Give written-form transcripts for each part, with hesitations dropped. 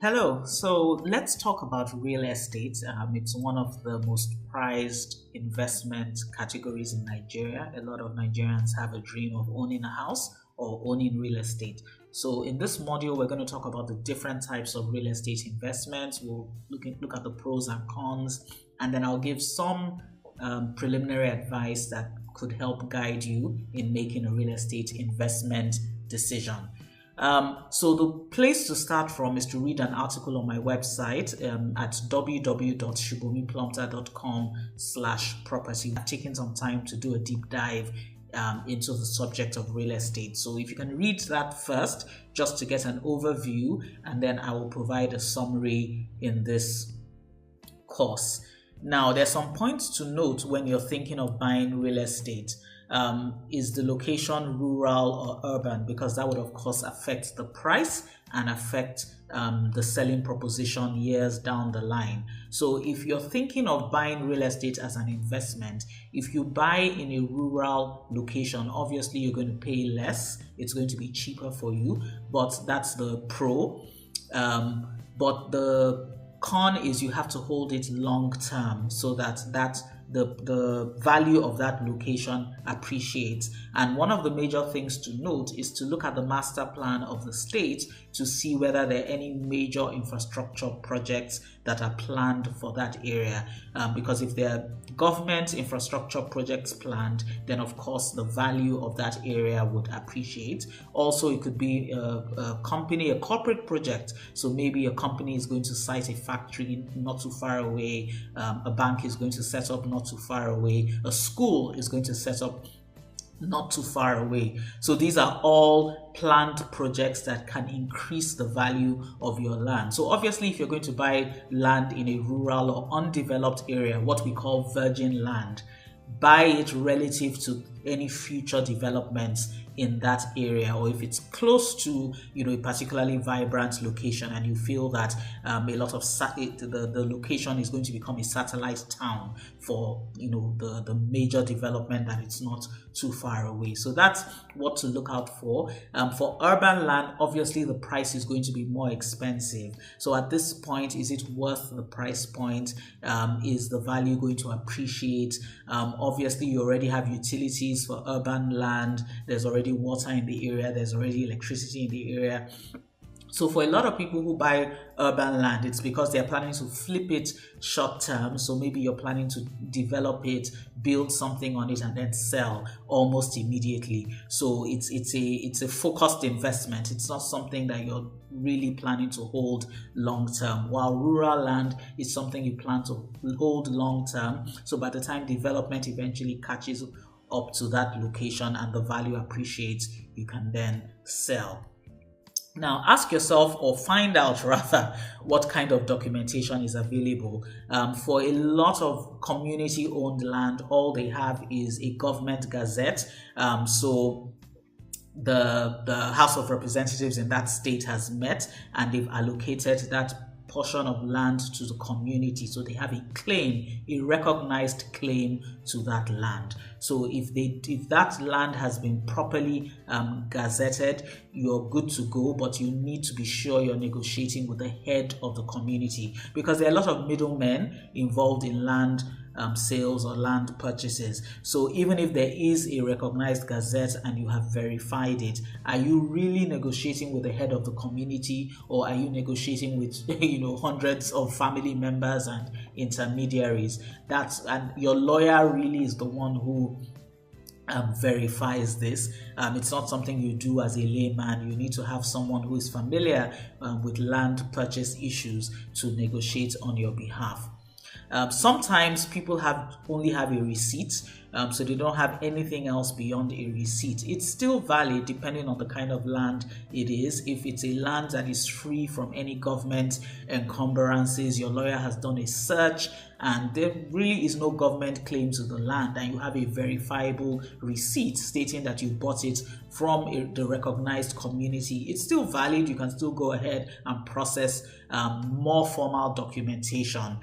Hello. So let's talk about real estate. It's one of the most prized investment categories in Nigeria. A lot of Nigerians have a dream of owning a house or owning real estate. So in this module, we're going to talk about the different types of real estate investments. We'll look at the pros and cons, and then I'll give some preliminary advice that could help guide you in making a real estate investment decision. So the place to start from is to read an article on my website at www.subomiplumptre.com/property. I've taken some time to do a deep dive into the subject of real estate. So if you can read that first, just to get an overview, and then I will provide a summary in this course. Now, there's some points to note when you're thinking of buying real estate. Is the location rural or urban? Because that would of course affect the price and affect the selling proposition years down the line. So if you're thinking of buying real estate as an investment, if you buy in a rural location, obviously you're going to pay less. It's going to be cheaper for you, but that's the pro. But the con is you have to hold it long term so that the value of that location appreciates. And one of the major things to note is to look at the master plan of the state to see whether there are any major infrastructure projects that are planned for that area. Because if there are government infrastructure projects planned, then of course the value of that area would appreciate. Also, it could be a company, a corporate project. So maybe a company is going to site a factory not too far away, a bank is going to set up not too far away, a school is going to set up not too far away. So these are all planned projects that can increase the value of your land. So obviously, if you're going to buy land in a rural or undeveloped area, what we call virgin land, buy it relative to any future developments in that area, or if it's close to a particularly vibrant location and you feel that a lot of the location is going to become a satellite town for the major development, that it's not too far away. So that's what to look out for. For urban land, obviously the price is going to be more expensive. So at this point, is it worth the price point? Is the value going to appreciate? Obviously, you already have utilities for urban land. There's already water in the area. There's already electricity in the area. So for a lot of people who buy urban land, it's because they're planning to flip it short term. So maybe you're planning to develop it, build something on it, and then sell almost immediately. So it's a focused investment. It's not something that you're really planning to hold long term. While rural land is something you plan to hold long term. So by the time development eventually catches up to that location and the value appreciates, you can then sell. Now, ask yourself, or find out rather, what kind of documentation is available. For a lot of community-owned land, all they have is a government gazette. So the House of Representatives in that state has met and they've allocated that portion of land to the community, so they have a claim, a recognized claim to that land. So if that land has been properly gazetted, you're good to go, but you need to be sure you're negotiating with the head of the community, because there are a lot of middlemen involved in land sales or land purchases. So even if there is a recognized gazette and you have verified it, are you really negotiating with the head of the community, or are you negotiating with hundreds of family members and intermediaries? And your lawyer really is the one who verifies this. It's not something you do as a layman. You need to have someone who is familiar with land purchase issues to negotiate on your behalf. Sometimes people only have a receipt, so they don't have anything else beyond a receipt. It's still valid depending on the kind of land it is. If it's a land that is free from any government encumbrances, your lawyer has done a search and there really is no government claim to the land, and you have a verifiable receipt stating that you bought it from the recognized community, it's still valid. You can still go ahead and process more formal documentation.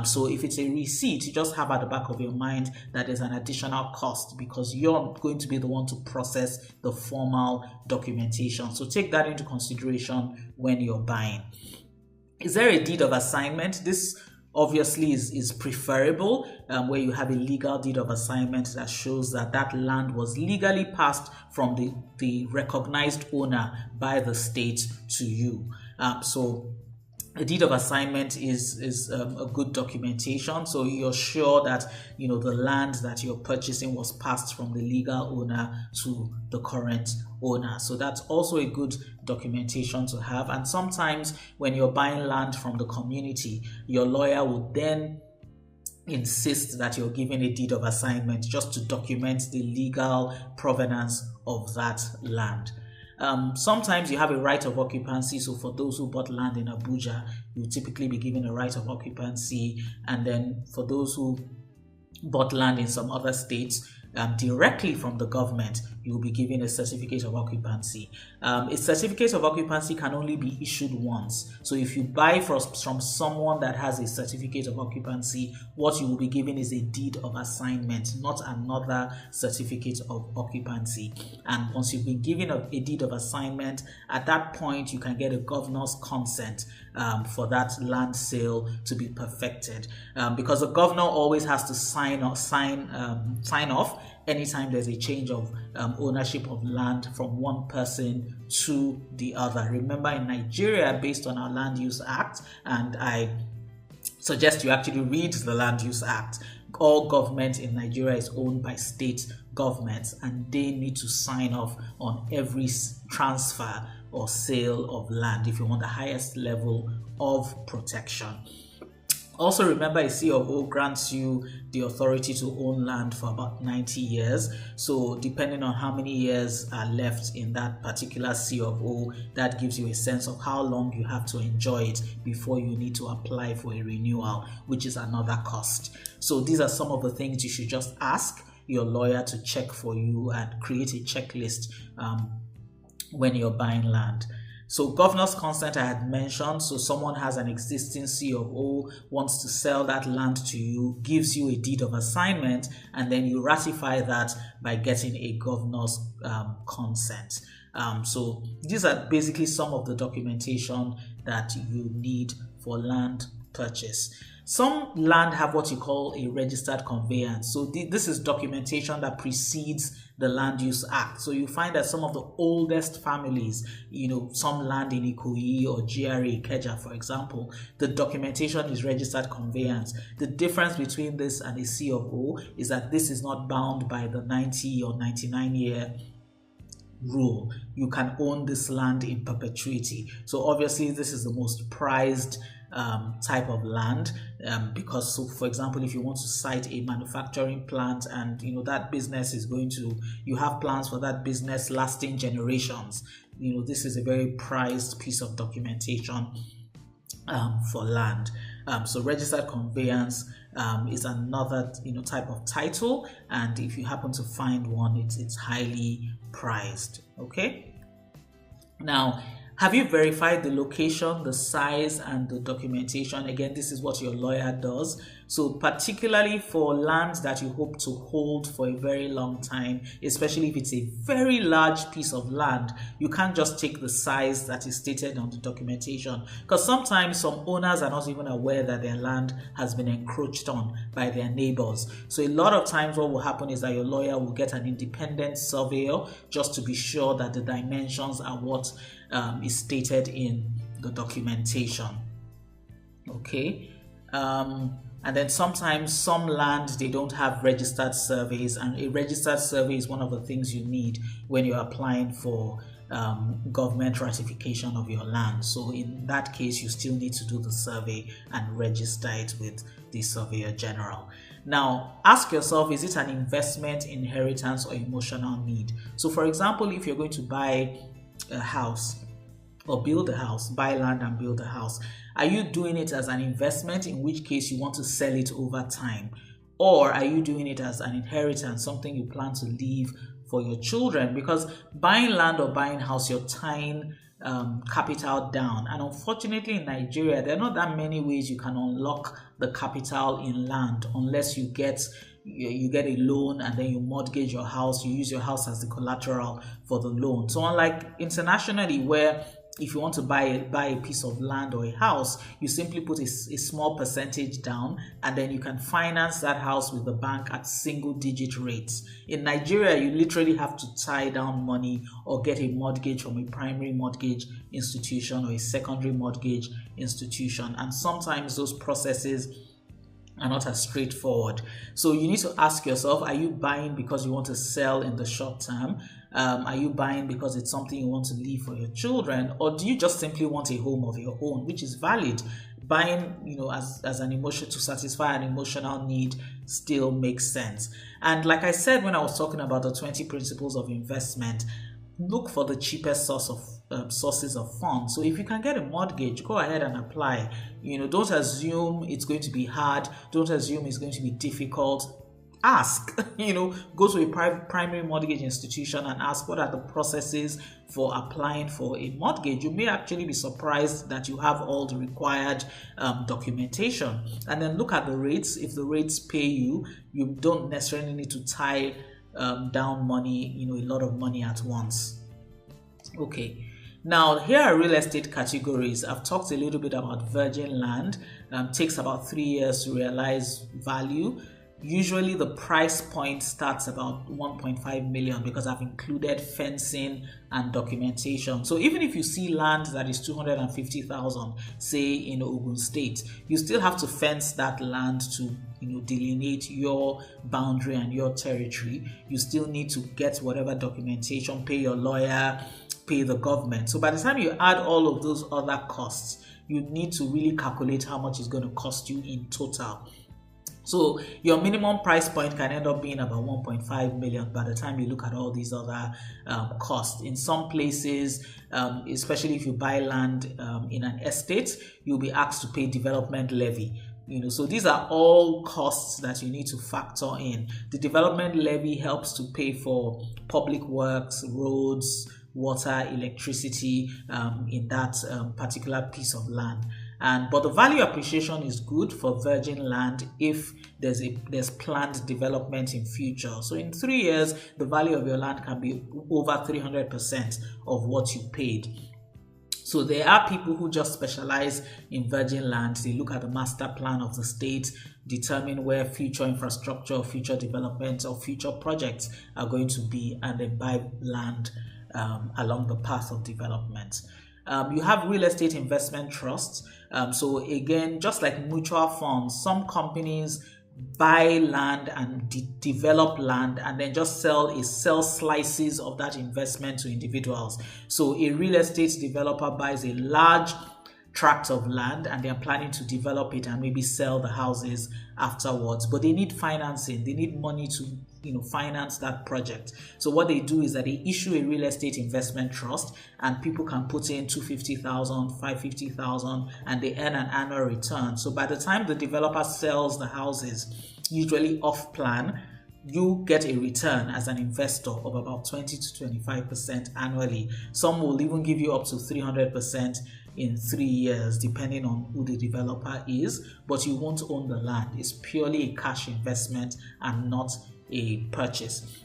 So if it's a receipt, you just have at the back of your mind that there's an additional cost because you're going to be the one to process the formal documentation. So take that into consideration when you're buying. Is there a deed of assignment? This obviously is preferable, where you have a legal deed of assignment that shows that that land was legally passed from the recognized owner by the state to you. So a deed of assignment is a good documentation, so you're sure that the land that you're purchasing was passed from the legal owner to the current owner. So that's also a good documentation to have. And sometimes when you're buying land from the community, your lawyer will then insist that you're given a deed of assignment just to document the legal provenance of that land. Sometimes you have a right of occupancy. So for those who bought land in Abuja, you typically be given a right of occupancy. And then for those who bought land in some other states, directly from the government, you will be given a certificate of occupancy. A certificate of occupancy can only be issued once. So if you buy from someone that has a certificate of occupancy, what you will be given is a deed of assignment, not another certificate of occupancy. And once you've been given a deed of assignment, at that point you can get a governor's consent for that land sale to be perfected, because the governor always has to sign off anytime there's a change of ownership of land from one person to the other. Remember, in Nigeria, based on our Land Use Act, and I suggest you actually read the Land Use Act, all government in Nigeria is owned by state governments, and they need to sign off on every transfer or sale of land if you want the highest level of protection. Also remember, a C of O grants you the authority to own land for about 90 years. So depending on how many years are left in that particular C of O, that gives you a sense of how long you have to enjoy it before you need to apply for a renewal, which is another cost. So these are some of the things you should just ask your lawyer to check for you and create a checklist when you're buying land. So governor's consent I had mentioned. So someone has an existing C of O, wants to sell that land to you, gives you a deed of assignment, and then you ratify that by getting a governor's consent. So these are basically some of the documentation that you need for land purchase. Some land have what you call a registered conveyance. So this is documentation that precedes the Land Use Act. So you find that some of the oldest families, some land in Ikoyi or GRA Ikeja, for example, the documentation is registered conveyance. The difference between this and a C of O is that this is not bound by the 90 or 99-year rule. You can own this land in perpetuity. So obviously this is the most prized type of land, because, so for example, if you want to site a manufacturing plant and that business is you have plans for that business lasting generations, this is a very prized piece of documentation for land. So registered conveyance is another type of title, and if you happen to find one, it's highly prized. Okay, now, have you verified the location, the size, and the documentation? Again, this is what your lawyer does. So particularly for lands that you hope to hold for a very long time, especially if it's a very large piece of land, you can't just take the size that is stated on the documentation, because sometimes some owners are not even aware that their land has been encroached on by their neighbors. So a lot of times what will happen is that your lawyer will get an independent surveyor just to be sure that the dimensions are what is stated in the documentation. Okay, and then sometimes some land, they don't have registered surveys, and a registered survey is one of the things you need when you're applying for government ratification of your land. So in that case, you still need to do the survey and register it with the Surveyor General. Now, ask yourself, is it an investment, inheritance, or emotional need? So for example, if you're going to buy a house or build a house, buy land and build a house, are you doing it as an investment, in which case you want to sell it over time? Or are you doing it as an inheritance, something you plan to leave for your children? Because buying land or buying house, you're tying capital down, and unfortunately in Nigeria there are not that many ways you can unlock the capital in land unless you get a loan and then you mortgage your house, you use your house as the collateral for the loan. So unlike internationally, where if you want to buy a piece of land or a house, you simply put a small percentage down, and then you can finance that house with the bank at single digit rates. In Nigeria, you literally have to tie down money or get a mortgage from a primary mortgage institution or a secondary mortgage institution, and sometimes those processes are not as straightforward. So you need to ask yourself, are you buying because you want to sell in the short term? Are you buying because it's something you want to leave for your children? Or do you just simply want a home of your own, which is valid? Buying, as an emotion, to satisfy an emotional need still makes sense. And like I said, when I was talking about the 20 principles of investment, look for the cheapest sources of funds. So if you can get a mortgage, go ahead and apply. Don't assume it's going to be hard. Don't assume it's going to be difficult. Ask, go to a primary mortgage institution and ask what are the processes for applying for a mortgage. You may actually be surprised that you have all the required documentation. And then look at the rates. If the rates pay you, you don't necessarily need to tie down money, a lot of money at once. Okay. Now, here are real estate categories. I've talked a little bit about virgin land. Takes about 3 years to realize value. Usually the price point starts about 1.5 million because I've included fencing and documentation. So even if you see land that is 250,000, say in Ogun State, you still have to fence that land to delineate your boundary and your territory. You still need to get whatever documentation, pay your lawyer, pay the government. So by the time you add all of those other costs, you need to really calculate how much it's going to cost you in total. So your minimum price point can end up being about 1.5 million by the time you look at all these other costs. In some places, especially if you buy land in an estate, you'll be asked to pay development levy. So these are all costs that you need to factor in. The development levy helps to pay for public works, roads, water, electricity in that particular piece of land. But the value appreciation is good for virgin land if there's planned development in future. So in 3 years, the value of your land can be over 300% of what you paid. So there are people who just specialize in virgin land. They look at the master plan of the state, determine where future infrastructure or future development or future projects are going to be, and then buy land along the path of development. You have real estate investment trusts. So again, just like mutual funds, some companies buy land and develop land and then just sell slices of that investment to individuals. So a real estate developer buys a large tract of land and they're planning to develop it and maybe sell the houses afterwards, but they need financing. They need money to finance that project. So what they do is that they issue a real estate investment trust and people can put in 250,000, 550,000 and they earn an annual return. So by the time the developer sells the houses, usually off plan, you get a return as an investor of about 20 to 25% annually. Some will even give you up to 300% in 3 years, depending on who the developer is, but you won't own the land. It's purely a cash investment and not a purchase.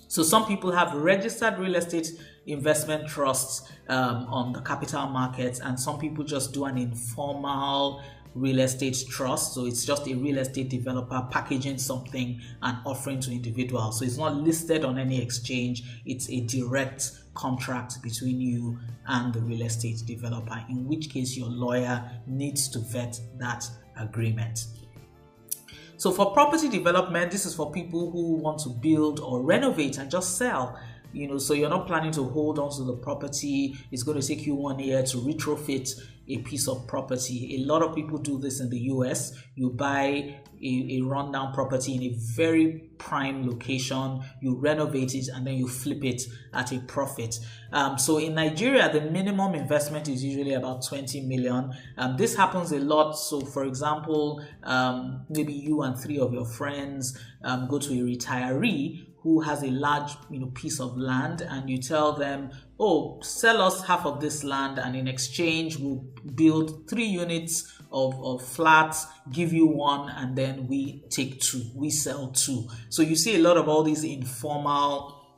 So some people have registered real estate investment trusts on the capital markets, and some people just do an informal real estate trust. So it's just a real estate developer packaging something and offering to individuals. So it's not listed on any exchange. It's a direct contract between you and the real estate developer, in which case your lawyer needs to vet that agreement. So for property development, this is for people who want to build or renovate and just sell. So you're not planning to hold on to the property. It's going to take you 1 year to retrofit a piece of property. A lot of people do this in the US. You buy a rundown property in a very prime location, you renovate it, and then you flip it at a profit. So in Nigeria, the minimum investment is usually about 20 million. This happens a lot. So for example, maybe you and 3 of your friends go to a retiree who has a large piece of land, and you tell them, oh, sell us half of this land, and in exchange we'll build 3 units of flats, give you 1, and then we take 2, we sell 2. So you see a lot of all these informal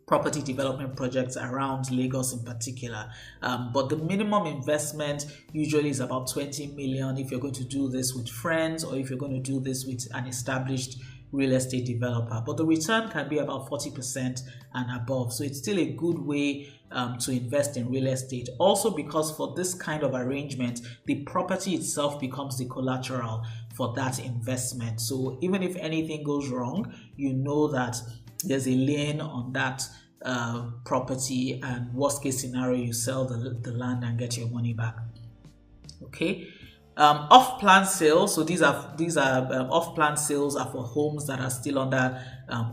property development projects around Lagos in particular. But the minimum investment usually is about 20 million if you're going to do this with friends, or if you're going to do this with an established real estate developer. But the return can be about 40% and above. So it's still a good way to invest in real estate. Also, because for this kind of arrangement, the property itself becomes the collateral for that investment. So even if anything goes wrong, you know that there's a lien on that property, and worst case scenario, you sell the land and get your money back. Okay. Off-plan sales. So these are off-plan sales are for homes that are still under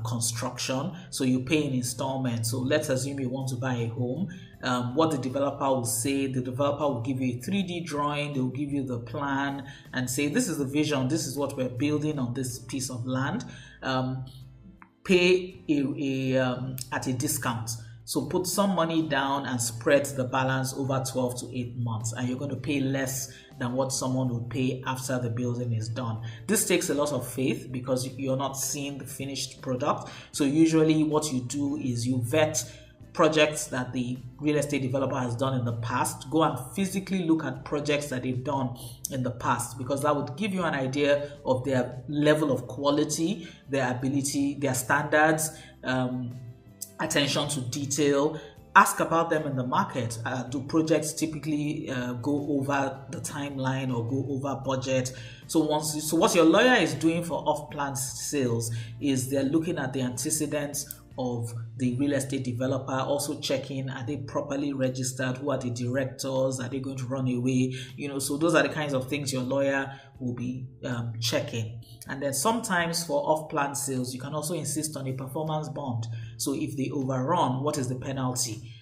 construction. So you pay in installments. So let's assume you want to buy a home. What the developer will say, the developer will give you a 3D drawing. They will give you the plan and say, this is the vision. This is what we're building on this piece of land. Pay at a discount. So put some money down and spread the balance over 12 to 8 months, and you're going to pay less than what someone would pay after the building is done. This takes a lot of faith because you're not seeing the finished product. So usually what you do is you vet projects that the real estate developer has done in the past. Go and physically look at projects that they've done in the past, because that would give you an idea of their level of quality, their ability, their standards, attention to detail. Ask about them in the market. Do projects typically go over the timeline or go over budget? So what your lawyer is doing for off-plan sales is they're looking at the antecedents of the real estate developer, also checking, are they properly registered? Who are the directors? Are they going to run away? So those are the kinds of things your lawyer will be checking. And then sometimes for off-plan sales, you can also insist on a performance bond. So if they overrun, what is the penalty?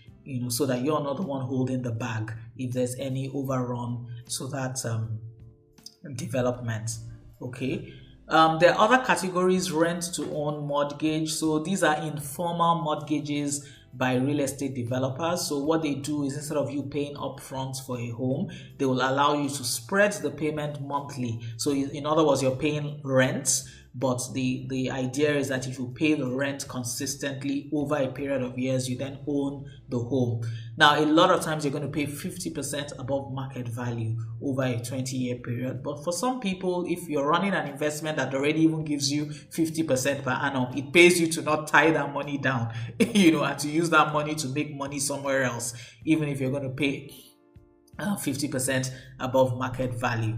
So that you're not the one holding the bag if there's any overrun. So that's development. Okay. There are other categories: rent to own mortgage. So these are informal mortgages by real estate developers. So what they do is, instead of you paying upfront for a home, they will allow you to spread the payment monthly. So in other words, you're paying rent, but the idea is that if you pay the rent consistently over a period of years, you then own the home. Now, a lot of times you're going to pay 50% above market value over a 20-year period. But for some people, if you're running an investment that already even gives you 50% per annum, it pays you to not tie that money down, and to use that money to make money somewhere else, even if you're going to pay 50% above market value.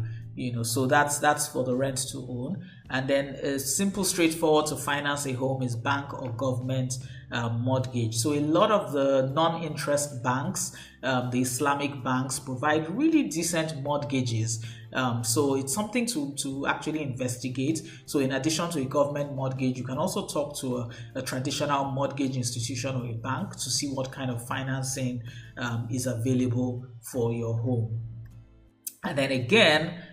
So that's for the rent to own. And then simple, straightforward to finance a home is bank or government mortgage. So a lot of the non-interest banks, the Islamic banks, provide really decent mortgages. So it's something to actually investigate. So in addition to a government mortgage, you can also talk to a traditional mortgage institution or a bank to see what kind of financing is available for your home. And then again,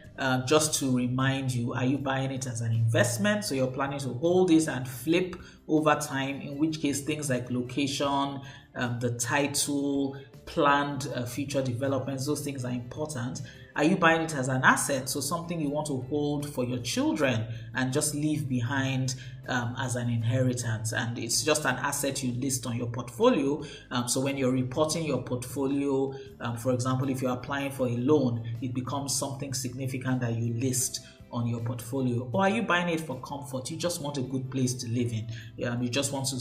just to remind you, are you buying it as an investment? So you're planning to hold this and flip over time, in which case things like location, the title, planned future developments, those things are important. Are you buying it as an asset? So something you want to hold for your children and just leave behind as an inheritance, and it's just an asset you list on your portfolio. So when you're reporting your portfolio, for example, if you're applying for a loan, it becomes something significant that you list on your portfolio. Or are you buying it for comfort? You just want a good place to live in. You just want to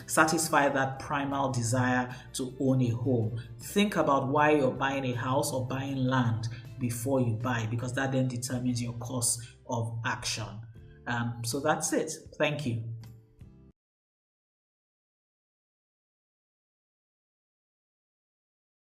satisfy that primal desire to own a home. Think about why you're buying a house or buying land before you buy, because that then determines your course of action. So that's it. Thank you.